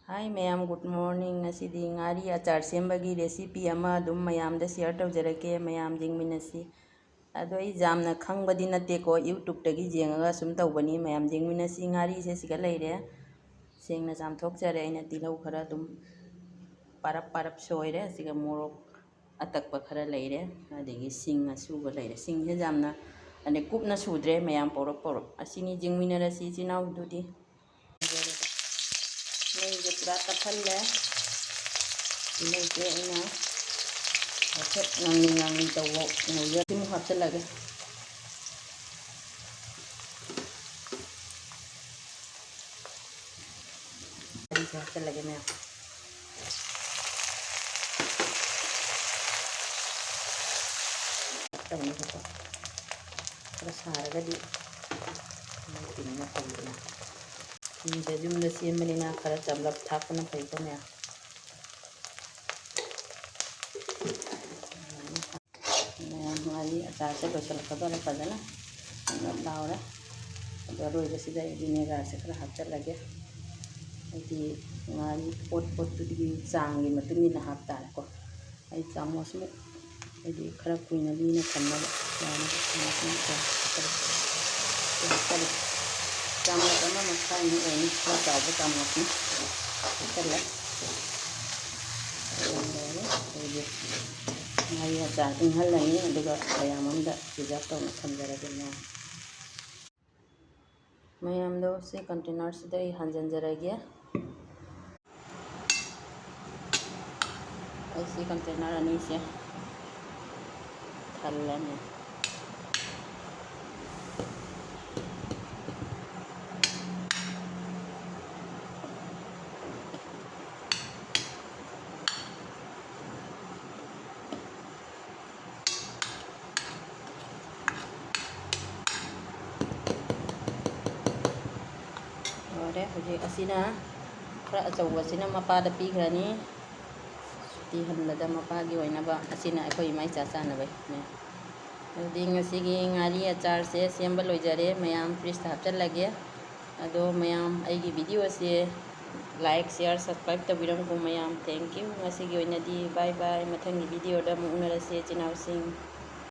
Hi ma'am, good morning. Ngasidi ngari achar sembagi recipe ama adum mayamda share tawjarake mayam jingminasi. Ado I jamna khangbadi natte ko YouTube tagi jengaga sum tawbani mayam jingminasi ngari se siga leire. Sengna jam thokjare aina tilau khara dum parap soire siga morok atakpa khara leire adegi sing asuba leire. Sing se jamna ane kupna sudre mayam porok asini jingminarasi chinau dudi. Ini juga tapal le, ini juga ina, macet ngangi tawo, nguya timu hapse lagi. Ini hapse lagi nih. Ini apa? Terus harga di, ini apa ini? Ini jadi mulai siapa ni nak kerja cablap thap na pakai ni. Ngari acar se besar kadar pada na, nggak tahu lah. Baru itu sih dah vinegar sekarang hapse lagi. Jadi ngari pot tu di canggih macam ni nak hapta ko. Ai chamos mu. Jadi kerap punya ni nak kena lah. Chamos sama makan ini kerap tahu chamos ni. Kerap. Ngari acar tinggal lagi, aduga ayam anda juga tahu nak kena lagi. Mayam do se container se dai hanjan jaragi ऐसी container अनि से थल्ला ने और हजे असिना खरा अचौब असिना मपादा पीखरानी ती हल्लदा मपागी ओइनाबा असिना अखोई माई चाचानबाई ने अदि ngasiगी ngari achar se semba loijare mayam fridge ता हapchallage ado mayam aigi video se like share subscribe tabiramko mayam thank you ngasigi oinadi bye bye mathangi video da mu unarase chinau sing